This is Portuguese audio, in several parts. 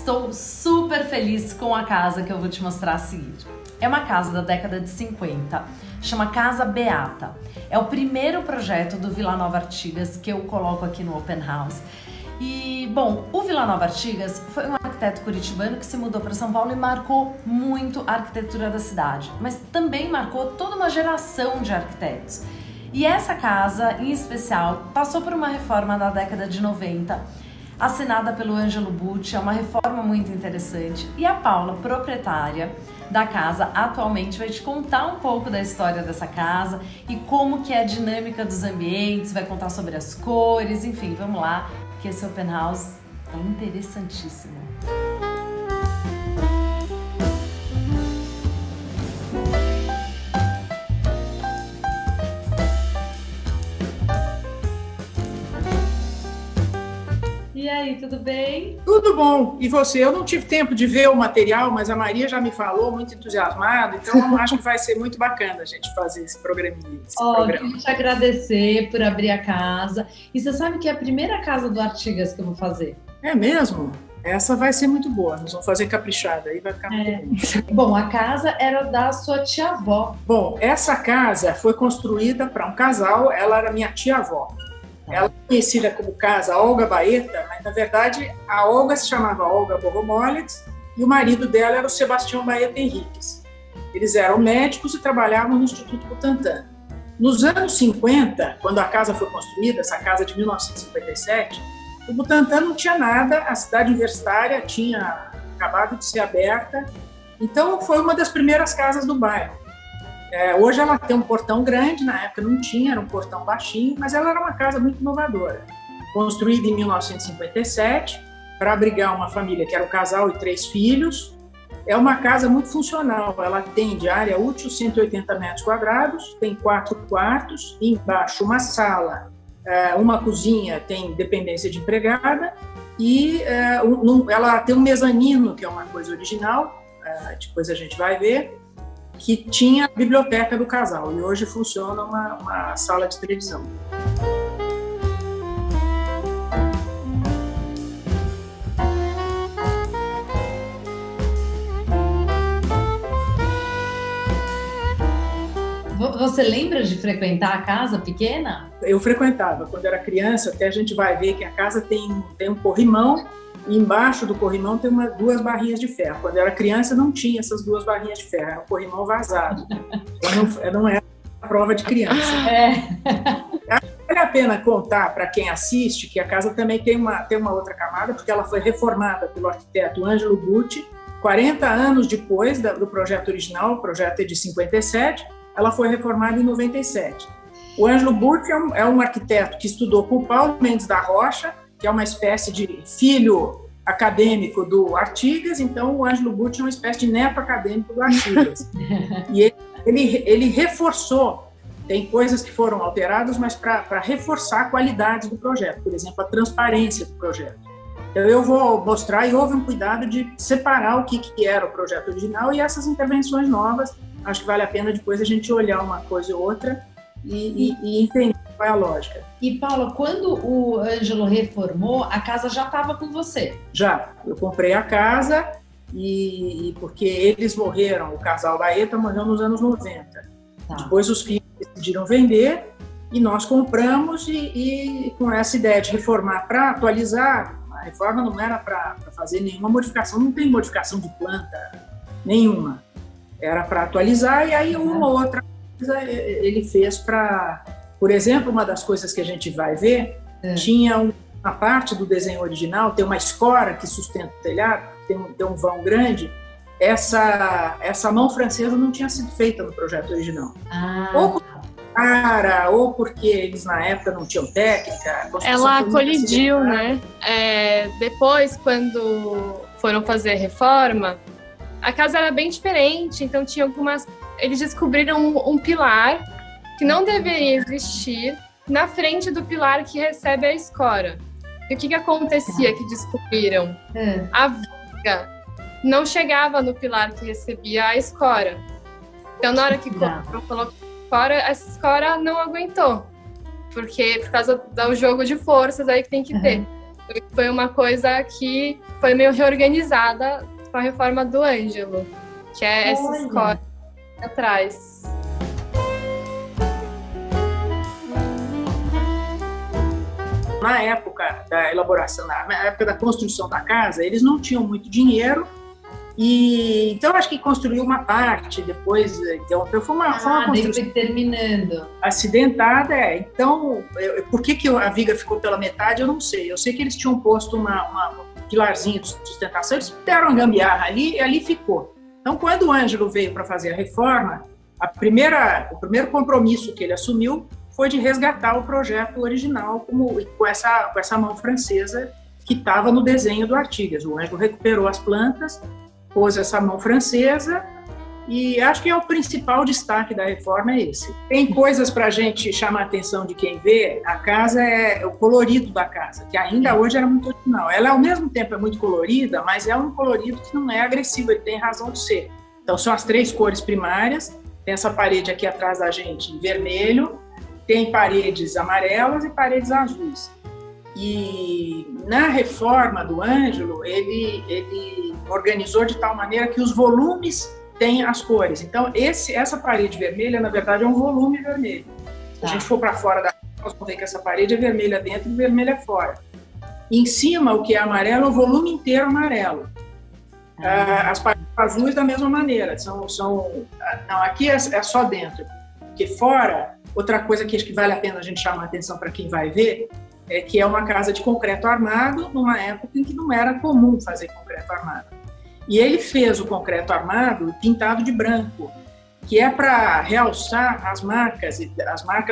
estou super feliz com a casa que eu vou te mostrar a seguir. É uma casa da década de 50, chama Casa Beata. É o primeiro projeto do Vila Nova Artigas que eu coloco aqui no Open House. E, bom, o Vila Nova Artigas foi um arquiteto curitibano que se mudou para São Paulo e marcou muito a arquitetura da cidade, mas também marcou toda uma geração de arquitetos. E essa casa, em especial, passou por uma reforma da década de 90, assinada pelo Ângelo Bucci, é uma reforma muito interessante. E a Paula, proprietária da casa, atualmente vai te contar um pouco da história dessa casa e como que é a dinâmica dos ambientes, vai contar sobre as cores, enfim, vamos lá, que esse Open House é interessantíssimo. E aí, tudo bem? Tudo bom. E você? Eu não tive tempo de ver o material, mas a Maria já me falou, muito entusiasmada, então acho que vai ser muito bacana a gente fazer esse programinha. Queria te agradecer por abrir a casa. E você sabe que é a primeira casa do Artigas que eu vou fazer? É mesmo? Essa vai ser muito boa. Nós vamos fazer caprichada, aí vai ficar muito bom. Bom, a casa era da sua tia-avó. Bom, essa casa foi construída para um casal, ela era minha tia-avó. Ela é conhecida como Casa Olga Baeta, mas na verdade a Olga se chamava Olga Borromolets e o marido dela era o Sebastião Baeta Henriques. Eles eram médicos e trabalhavam no Instituto Butantan. Nos anos 50, quando a casa foi construída, essa casa de 1957, o Butantan não tinha nada, a cidade universitária tinha acabado de ser aberta, então foi uma das primeiras casas do bairro. Hoje ela tem um portão grande, na época não tinha, era um portão baixinho, mas ela era uma casa muito inovadora. Construída em 1957 para abrigar uma família que era um casal e 3 filhos. É uma casa muito funcional, ela tem de área útil 180 metros quadrados, tem 4 quartos, embaixo uma sala, uma cozinha, tem dependência de empregada e ela tem um mezanino, que é uma coisa original, depois a gente vai ver, que tinha a biblioteca do casal e hoje funciona uma sala de televisão. Você lembra de frequentar a casa pequena? Eu frequentava quando era criança, até a gente vai ver que a casa tem um corrimão e embaixo do corrimão tem 2 barrinhas de ferro. Quando eu era criança não tinha essas 2 barrinhas de ferro, era um corrimão vazado. Não era a prova de criança. Vale a pena contar para quem assiste que a casa também tem uma outra camada, porque ela foi reformada pelo arquiteto Ângelo Bucci, 40 anos depois do projeto original, o projeto é de 57, ela foi reformada em 97. O Ângelo Bucci é um arquiteto que estudou com o Paulo Mendes da Rocha, que é uma espécie de filho acadêmico do Artigas, então o Ângelo Bucci é uma espécie de neto acadêmico do Artigas. E ele reforçou, tem coisas que foram alteradas, mas para reforçar a qualidade do projeto, por exemplo, a transparência do projeto. Então eu vou mostrar, e houve um cuidado de separar o que era o projeto original e essas intervenções novas. Acho que vale a pena depois a gente olhar uma coisa ou outra e entender qual é a lógica. E, Paula, quando o Ângelo reformou, a casa já estava com você? Já. Eu comprei a casa e porque eles morreram, o casal Baeta morreu nos anos 90. Tá. Depois os filhos decidiram vender e nós compramos e com essa ideia de reformar para atualizar, a reforma não era para fazer nenhuma modificação, não tem modificação de planta nenhuma. Era para atualizar e aí uma outra coisa ele fez para... Por exemplo, uma das coisas que a gente vai ver, tinha uma parte do desenho original, tem uma escora que sustenta o telhado, tem um vão grande, essa mão francesa não tinha sido feita no projeto original. Ou porque eles na época não tinham técnica. Ela colidiu, né? Depois, quando foram fazer a reforma, a casa era bem diferente, então tinha algumas... Eles descobriram um pilar que não deveria existir na frente do pilar que recebe a escora. E o que acontecia que descobriram? A viga não chegava no pilar que recebia a escora. Então, na hora que colocou a escora, essa escora não aguentou. Por causa do jogo de forças aí que tem que ter. Foi uma coisa que foi meio reorganizada com a reforma do Ângelo, que é essa escola atrás. Na época da elaboração, na época da construção da casa, eles não tinham muito dinheiro e então acho que construiu uma parte, depois então foi uma construção terminando acidentada. Então, por que a viga ficou pela metade, eu não sei. Eu sei que eles tinham posto um pilarzinho de sustentação, eles deram uma gambiarra ali e ali ficou. Então, quando o Ângelo veio para fazer a reforma, o primeiro compromisso que ele assumiu foi de resgatar o projeto original com essa mão francesa que estava no desenho do Artigas. O Ângelo recuperou as plantas, pôs essa mão francesa e acho que o principal destaque da reforma é esse. Tem coisas para a gente chamar a atenção de quem vê. A casa é o colorido da casa, que ainda hoje era muito original. Ela, ao mesmo tempo, é muito colorida, mas é um colorido que não é agressivo, ele tem razão de ser. Então, são as 3 cores primárias. Tem essa parede aqui atrás da gente em vermelho, tem paredes amarelas e paredes azuis. E na reforma do Ângelo, ele organizou de tal maneira que os volumes têm as cores. Então, essa parede vermelha, na verdade, é um volume vermelho. Se a gente for para fora da casa, nós vamos ver que essa parede é vermelha dentro e vermelha fora. E em cima, o que é amarelo é o volume inteiro amarelo. As paredes azuis, da mesma maneira. Não, aqui é só dentro. Porque fora, outra coisa que acho que vale a pena a gente chamar a atenção para quem vai ver, é que é uma casa de concreto armado, numa época em que não era comum fazer concreto armado. E ele fez o concreto armado pintado de branco, que é para realçar as marcas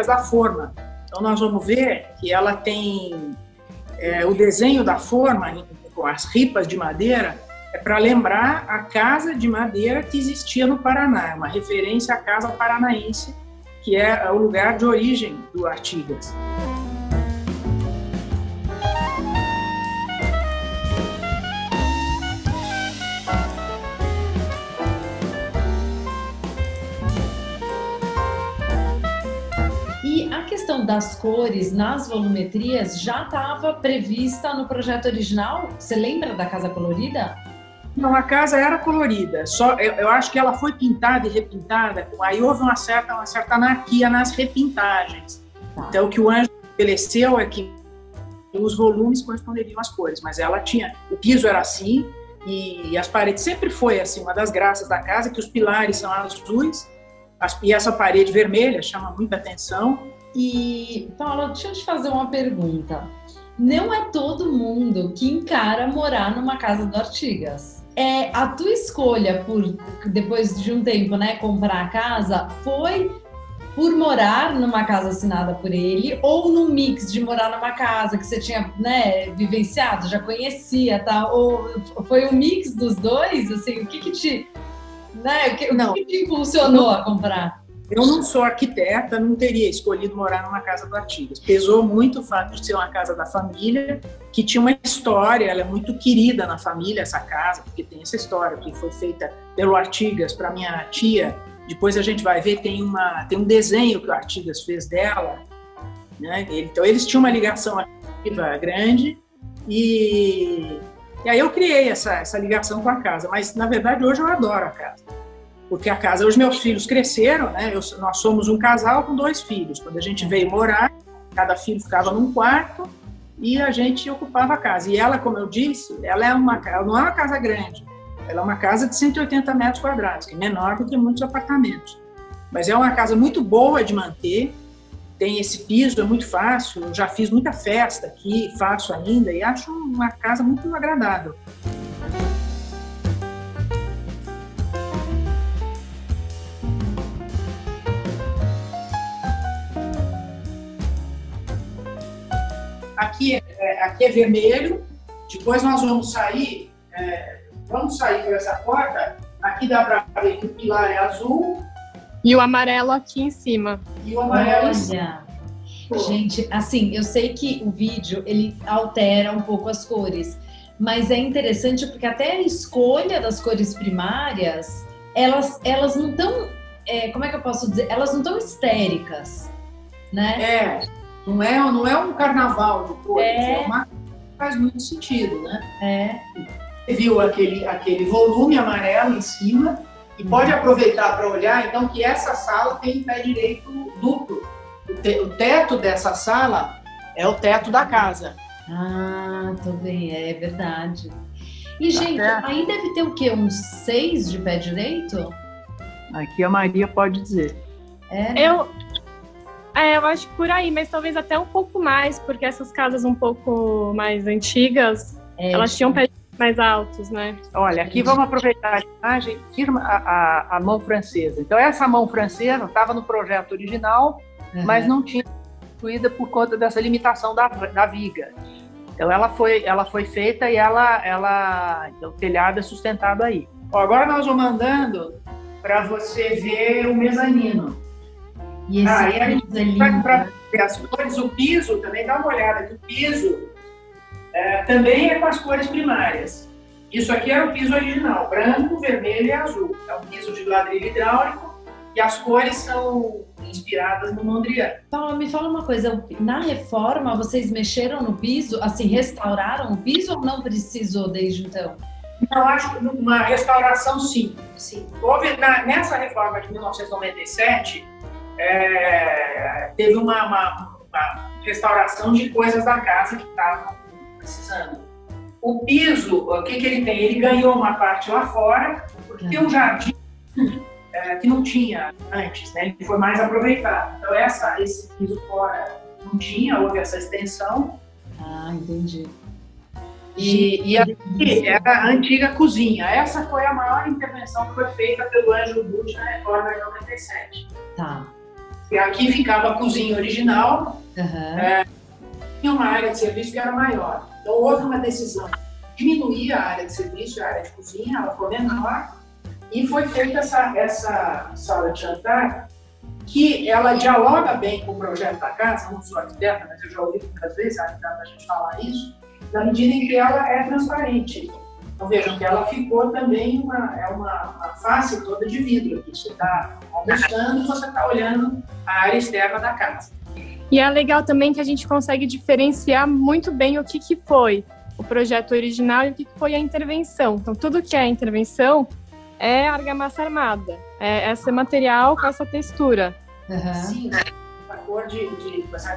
da forma. Então, nós vamos ver que ela tem o desenho da forma, com as ripas de madeira, é para lembrar a casa de madeira que existia no Paraná, uma referência à casa paranaense, que é o lugar de origem do Artigas. E a questão das cores nas volumetrias já estava prevista no projeto original? Você lembra da casa colorida? Não, a casa era colorida, só eu acho que ela foi pintada e repintada, aí houve uma certa anarquia nas repintagens. Então, o que o Ângelo estabeleceu é que os volumes corresponderiam às cores, mas ela tinha, o piso era assim, e as paredes sempre foi assim, uma das graças da casa, que os pilares são azuis, e essa parede vermelha chama muita atenção. E, Paula, deixa eu te fazer uma pergunta. Não é todo mundo que encara morar numa casa do Artigas. A tua escolha depois de um tempo, né, comprar a casa, foi por morar numa casa assinada por ele ou no mix de morar numa casa que você tinha, né, vivenciado, já conhecia, tá? Ou foi um mix dos dois? Assim, o que te, né, o que te impulsionou a comprar? Eu não sou arquiteta, não teria escolhido morar numa casa do Artigas. Pesou muito o fato de ser uma casa da família, que tinha uma história, ela é muito querida na família, essa casa, porque tem essa história que foi feita pelo Artigas para minha tia. Depois a gente vai ver, tem um desenho que o Artigas fez dela, né? Então eles tinham uma ligação afetiva grande e aí eu criei essa ligação com a casa, mas na verdade hoje eu adoro a casa. Porque a casa, os meus filhos cresceram, né? Nós somos um casal com 2 filhos. Quando a gente veio morar, cada filho ficava num quarto e a gente ocupava a casa. E ela, como eu disse, ela não é uma casa grande. Ela é uma casa de 180 metros quadrados, que é menor do que muitos apartamentos. Mas é uma casa muito boa de manter, tem esse piso, é muito fácil. Eu já fiz muita festa aqui, faço ainda, e acho uma casa muito agradável. Aqui é vermelho, depois nós vamos sair por essa porta, aqui dá para ver que o pilar é azul. E o amarelo aqui em cima. E o amarelo Gente, assim, eu sei que o vídeo, ele altera um pouco as cores, mas é interessante porque até a escolha das cores primárias, elas não estão, como é que eu posso dizer? Elas não estão histéricas, né? Não é um carnaval de cores, faz muito sentido, né? É. Você viu aquele volume amarelo em cima e pode aproveitar para olhar, então, que essa sala tem pé direito duplo. O teto dessa sala é o teto da casa. Ah, tô bem, é verdade. E, gente, aí deve ter o quê? Uns 6 de pé direito? Aqui a Maria pode dizer. Eu acho que por aí, mas talvez até um pouco mais, porque essas casas um pouco mais antigas, elas tinham pés mais altos, né? Olha, aqui vamos aproveitar a imagem, firma a mão francesa. Então, essa mão francesa estava no projeto original, mas não tinha construída por conta dessa limitação da viga. Então, ela foi feita e o telhado é sustentado aí. Ó, agora nós vamos andando para você ver o mezanino. E esse aí a gente vai para ver as cores, o piso, também dá uma olhada aqui, o piso também é com as cores primárias. Isso aqui era o piso original, branco, vermelho e azul. É um piso de ladrilho hidráulico e as cores são inspiradas no Mondrian. Paula, me fala uma coisa, na reforma vocês mexeram no piso, assim, restauraram o piso ou não precisou desde então? Não, acho que uma restauração sim. Houve, nessa reforma de 1997, teve uma restauração de coisas da casa que estavam precisando. O piso, o que ele tem? Ele ganhou uma parte lá fora, porque tem um jardim que não tinha antes, né? Ele foi mais aproveitado. Então, esse piso fora não tinha, houve essa extensão. Ah, entendi. E aqui era a antiga cozinha. Essa foi a maior intervenção que foi feita pelo Ângelo Butti na reforma de 97. Tá. E aqui ficava a cozinha original, tinha uma área de serviço que era maior. Então, houve uma decisão de diminuir a área de serviço, a área de cozinha, ela ficou menor, e foi feita essa sala de jantar, que ela dialoga bem com o projeto da casa, não sou arquiteta, mas eu já ouvi muitas vezes a gente falar isso, na medida em que ela é transparente. Então, vejam que ela ficou também uma face toda de vidro aqui. Você está almoçando e você está olhando a área externa da casa. E é legal também que a gente consegue diferenciar muito bem o que foi o projeto original e o que foi a intervenção. Então, tudo que é a intervenção é argamassa armada. É esse material com essa textura. Sim, a cor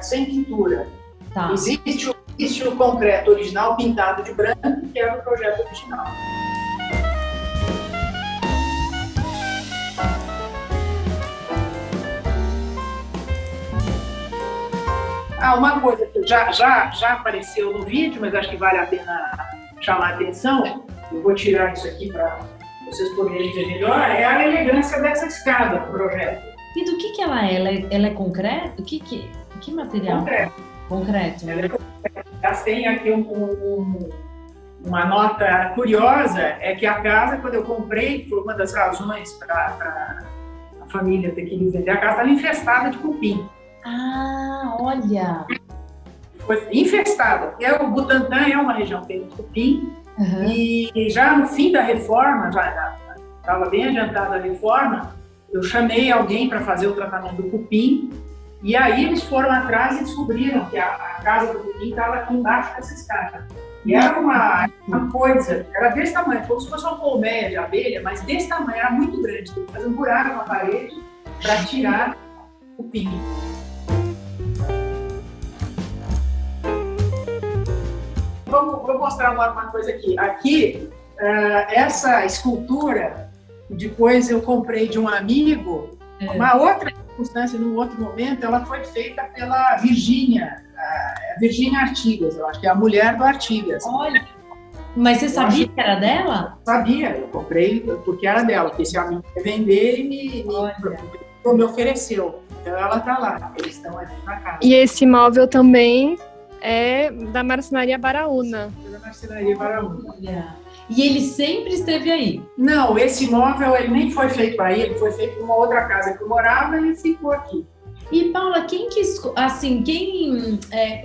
sem pintura. Tá. Existe o concreto original pintado de branco, que era o projeto original. Uma coisa que já apareceu no vídeo, mas acho que vale a pena chamar a atenção, eu vou tirar isso aqui para vocês poderem ver melhor, é a elegância dessa escada do projeto. E do que ela é? Ela é concreto? Que material? Concreto. Elas têm aqui uma nota curiosa, é que a casa, quando eu comprei, foi uma das razões para a família ter que vender a casa, estava infestada de cupim. Ah, olha! Foi infestada, porque o Butantã é uma região que tem muito cupim, e já no fim da reforma, já estava bem adiantada a reforma, eu chamei alguém para fazer o tratamento do cupim, e aí eles foram atrás e descobriram que a casa do cupim estava aqui embaixo dessa escada. E era uma coisa, era desse tamanho, como se fosse uma colmeia de abelha, mas desse tamanho, era muito grande. Tem que fazer um buraco na parede para tirar o cupim. Vou mostrar uma coisa aqui. Aqui, essa escultura, depois eu comprei de um amigo, uma outra circunstância, num outro momento, ela foi feita pela Virgínia, a Virgínia Artigas, eu acho que é a mulher do Artigas. Olha, mas você sabia que era dela? Sabia, eu comprei porque era dela, porque esse amigo quer vender e me ofereceu. Então ela está lá, eles estão aqui na casa. E esse móvel também é da Marcenaria Baraúna. Da Marcenaria Baraúna. E ele sempre esteve aí? Não, esse móvel ele nem foi feito aí, ele foi feito numa outra casa que eu morava e ele ficou aqui. E Paula,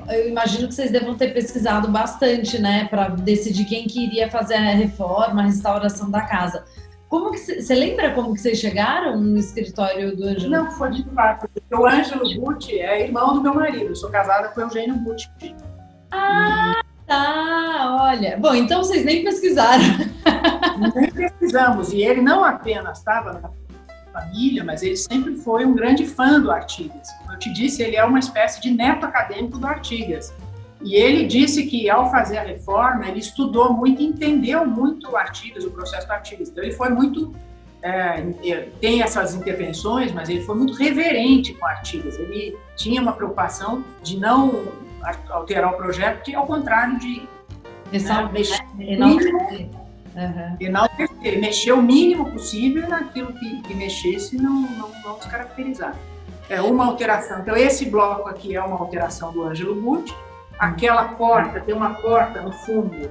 eu imagino que vocês devam ter pesquisado bastante, né, para decidir quem que iria fazer a reforma, a restauração da casa. Como que você lembra como que vocês chegaram no escritório do Ângelo? Não, foi de fato. O Ângelo Butti é irmão do meu marido. Eu sou casada com o Eugênio Butti. Ah, tá. Ah, olha. Bom, então vocês nem pesquisaram. Nem pesquisamos. E ele não apenas estava na família, mas ele sempre foi um grande fã do Artigas. Como eu te disse, ele é uma espécie de neto acadêmico do Artigas. E ele disse que, ao fazer a reforma, ele estudou muito e entendeu muito o Artigas, o processo do Artigas. Então, ele foi muito... tem essas intervenções, mas ele foi muito reverente com o Artigas. Ele tinha uma preocupação de não alterar o projeto, que, ao contrário de mexer o mínimo, ele mexeu o mínimo possível naquilo que mexesse e não descaracterizar. É uma alteração. Então, esse bloco aqui é uma alteração do Ângelo Butti. Aquela porta, tem uma porta no fundo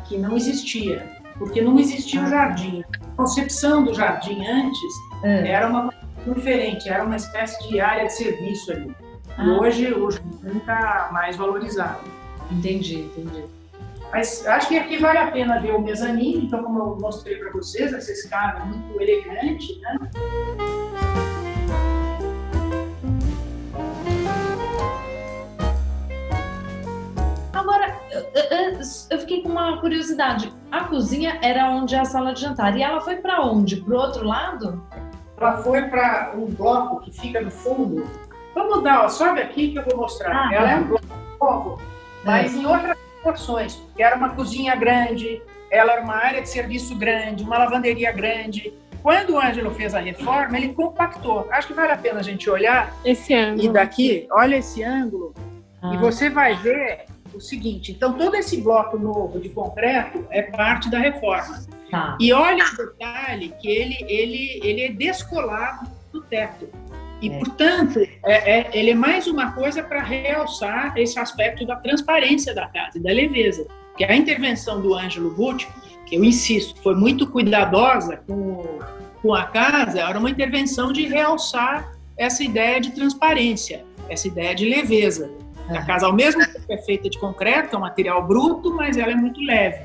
que não existia, porque não existia o jardim. A concepção do jardim antes era uma coisa diferente, era uma espécie de área de serviço ali. E hoje o jardim está mais valorizado. Entendi. Mas acho que aqui vale a pena ver o mezanino. Então, como eu mostrei para vocês, essa escada é muito elegante, né? Agora, eu fiquei com uma curiosidade. A cozinha era onde é a sala de jantar. E ela foi para onde? Para o outro lado? Ela foi para um bloco que fica no fundo. Vamos dar, sobe aqui que eu vou mostrar. Ela é um bloco novo, mas em outras proporções. Porque era uma cozinha grande, ela era uma área de serviço grande, uma lavanderia grande. Quando o Ângelo fez a reforma, ele compactou. Acho que vale a pena a gente olhar esse ângulo. E daqui, olha esse ângulo, e você vai ver o seguinte. Então, todo esse bloco novo de concreto é parte da reforma. Tá. E olha o detalhe que ele é descolado do teto. E, portanto, ele é mais uma coisa para realçar esse aspecto da transparência da casa e da leveza. Que a intervenção do Ângelo Butti, que eu insisto, foi muito cuidadosa com a casa, era uma intervenção de realçar essa ideia de transparência, essa ideia de leveza. A casa, ao mesmo tempo, é feita de concreto, é um material bruto, mas ela é muito leve.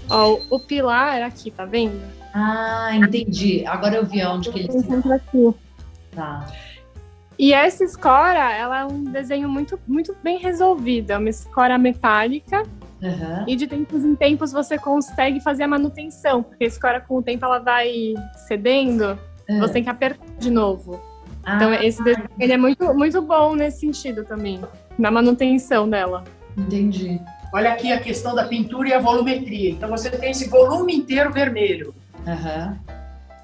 Ó, o pilar aqui, tá vendo? Ah, entendi. Agora eu vi onde que ele se... aqui. Tá. E essa escora, ela é um desenho muito, muito bem resolvido. É uma escora metálica. E de tempos em tempos você consegue fazer a manutenção, porque a escora com o tempo ela vai cedendo, você tem que apertar de novo. Então esse desenho ele é muito, muito bom nesse sentido também, na manutenção dela. Entendi. Olha aqui a questão da pintura e a volumetria. Então você tem esse volume inteiro vermelho.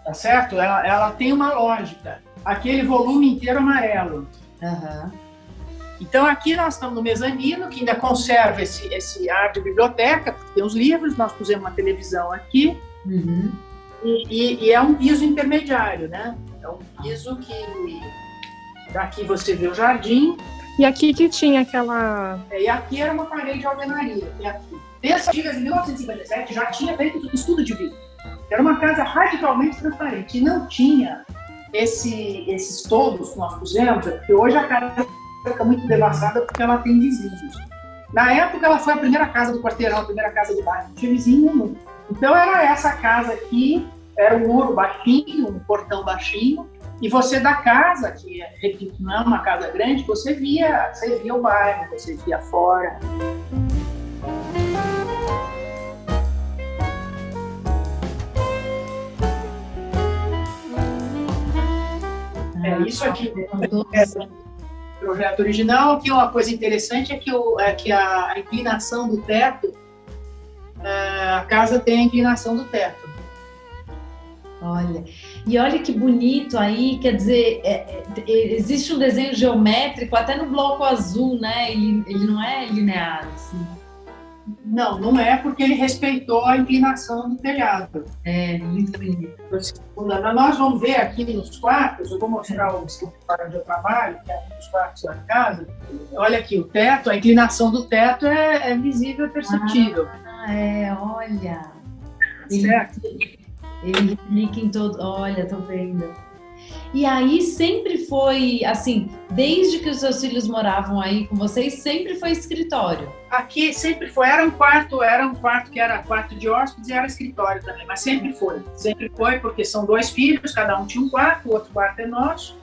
Tá certo? Ela tem uma lógica. Aquele volume inteiro amarelo. Então, aqui nós estamos no mezanino, que ainda conserva esse ar de biblioteca, porque tem os livros, nós pusemos uma televisão aqui, e é um piso intermediário, né? É um piso que... Daqui você vê o jardim. E aqui que tinha aquela... E aqui era uma parede de alvenaria. E aqui. Desde Artigas, em 1957, já tinha feito estudo de vidro. Era uma casa radicalmente transparente. E não tinha esses toldos que nós pusemos, porque hoje a casa fica muito devastada porque ela tem vizinhos. Na época, ela foi a primeira casa do quarteirão, a primeira casa do bairro, não tinha vizinho nenhum. Então, era essa casa aqui, era um muro baixinho, um portão baixinho, e você da casa, que, repito, não é uma casa grande, você via o bairro, você via fora. Isso aqui é o projeto original. Aqui uma coisa interessante é que a inclinação do teto, a casa tem a inclinação do teto. Olha, e olha que bonito aí, quer dizer, existe um desenho geométrico até no bloco azul, né? Ele não é linear, assim. Não é, porque ele respeitou a inclinação do telhado. É, muito bonito. Nós vamos ver aqui nos quartos, eu vou mostrar o escritório onde eu trabalho, que é um dos quartos da casa. Olha aqui, o teto, a inclinação do teto é visível e perceptível. Olha. Certo? Ele clica em todo... Olha, tô vendo. E aí sempre foi, assim, desde que os seus filhos moravam aí com vocês, sempre foi escritório? Aqui sempre foi, era um quarto que era quarto de hóspedes e era escritório também, mas sempre foi, porque são 2 filhos, cada um tinha um quarto, o outro quarto é nosso.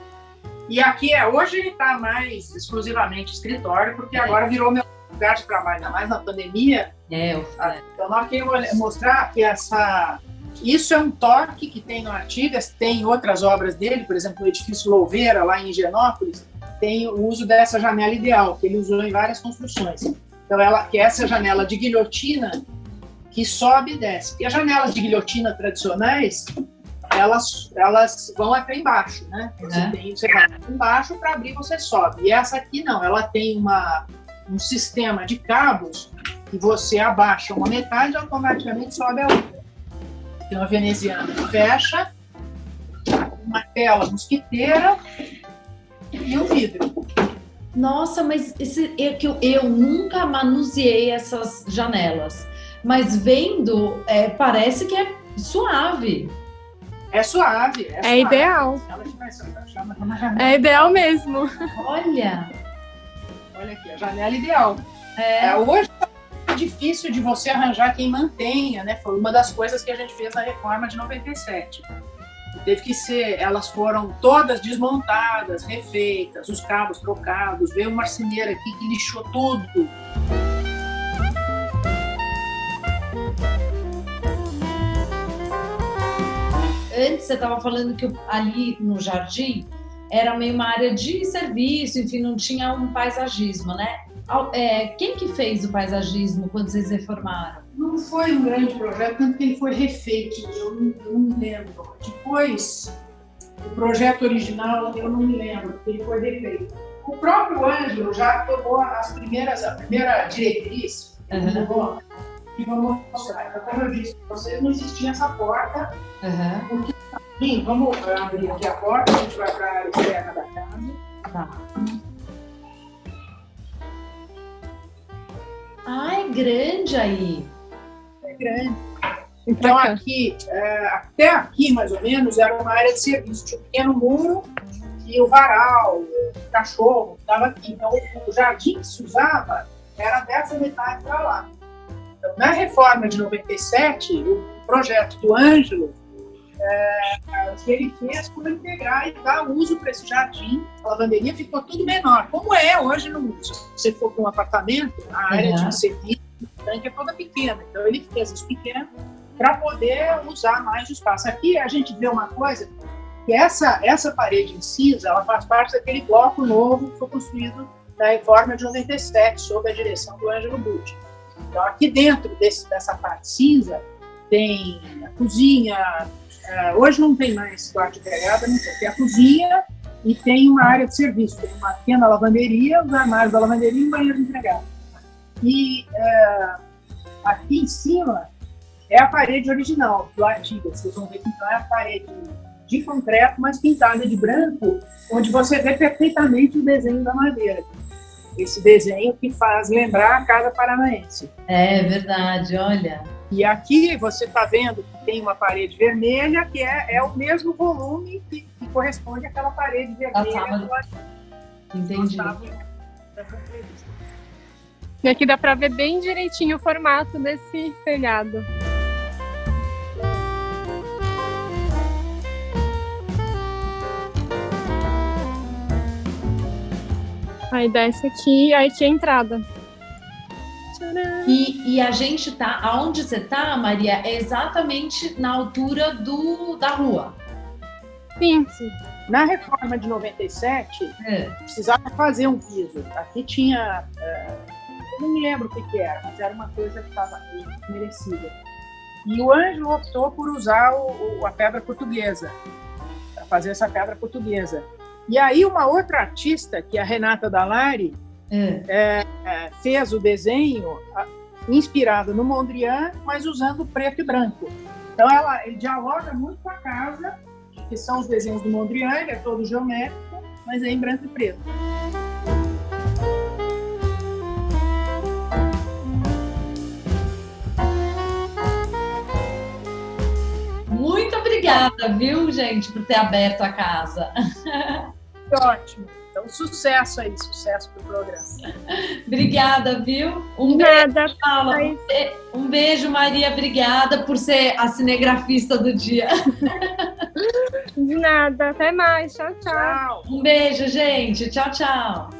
E aqui hoje está mais exclusivamente escritório, porque agora virou meu lugar de trabalho, ainda mais na pandemia. Então, nós queremos mostrar que isso é um toque que tem no Artigas, tem outras obras dele, por exemplo, o edifício Louveira, lá em Higienópolis, tem o uso dessa janela ideal, que ele usou em várias construções. Então, que é essa janela de guilhotina que sobe e desce. E as janelas de guilhotina tradicionais, elas vão até embaixo, né? Você vai até embaixo, para abrir você sobe. E essa aqui não, ela tem um sistema de cabos que você abaixa uma metade e automaticamente sobe a outra. Tem uma veneziana que fecha, uma tela mosquiteira e um vidro. Nossa, mas eu nunca manuseei essas janelas, mas vendo, parece que é suave. É suave. É ideal. É ideal mesmo. Olha aqui, a janela ideal. Hoje é difícil de você arranjar quem mantenha, né? Foi uma das coisas que a gente fez na reforma de 97. Teve que ser, elas foram todas desmontadas, refeitas, os cabos trocados, veio um marceneiro aqui que lixou tudo. Antes você estava falando que ali no jardim era meio uma área de serviço, enfim, não tinha um paisagismo, né? Quem que fez o paisagismo quando vocês reformaram? Não foi um grande projeto, tanto que ele foi refeito, eu não me lembro. Depois, o projeto original, eu não me lembro, porque ele foi refeito. O próprio Ângelo já tomou a primeira diretriz, que vamos mostrar. Então, como eu disse para vocês, não existia essa porta. Porque, sim, vamos abrir aqui a porta, a gente vai para a área externa da casa. Tá. Ah, é grande aí. É grande. Então, aqui, até aqui, mais ou menos, era uma área de serviço. Tinha um pequeno muro e o varal, o cachorro estava aqui. Então, o jardim que se usava era dessa metade para lá. Então, na reforma de 97, o projeto do Ângelo, que ele fez foi integrar e dar uso para esse jardim. A lavanderia ficou tudo menor, como é hoje no mundo. Se você for para um apartamento, a área de serviço, o tanque é toda pequena. Então, ele fez isso pequeno para poder usar mais o espaço. Aqui a gente vê uma coisa, que essa parede em cinza, ela faz parte daquele bloco novo que foi construído na reforma de 97, sob a direção do Ângelo Butti. Então, aqui dentro dessa parte cinza, tem a cozinha. Hoje não tem mais quarto de empregada, não tem. Tem a cozinha e tem uma área de serviço. Tem uma pequena lavanderia, os armários da lavanderia e um banheiro de empregado. E aqui em cima é a parede original do Artigas. Vocês vão ver que então é a parede de concreto, mas pintada de branco, onde você vê perfeitamente o desenho da madeira. Esse desenho que faz lembrar a Casa Paranaense. É verdade, olha. E aqui você está vendo que tem uma parede vermelha, que é o mesmo volume que corresponde àquela parede vermelha. Entendi. E aqui dá para ver bem direitinho o formato desse telhado. Aí desce aqui, aí aqui é a entrada. E a gente tá, aonde você tá, Maria, é exatamente na altura da rua. Sim. Na reforma de 97, precisava fazer um piso. Aqui tinha, eu não me lembro o que era, mas era uma coisa que estava merecida. E o Ângelo optou por usar a pedra portuguesa, para fazer essa pedra portuguesa. E aí uma outra artista, que é a Renata Dallari, fez o desenho inspirado no Mondrian, mas usando preto e branco. Então ele dialoga muito com a casa, que são os desenhos do Mondrian, ele é todo geométrico, mas é em branco e preto. Muito obrigada! Obrigada, viu, gente, por ter aberto a casa. Ótimo. Então, sucesso aí, sucesso pro programa. Obrigada, viu? Nada, beijo, Paula. Um beijo, Maria. Obrigada por ser a cinegrafista do dia. De nada. Até mais. Tchau, tchau. Tchau. Um beijo, gente. Tchau, tchau.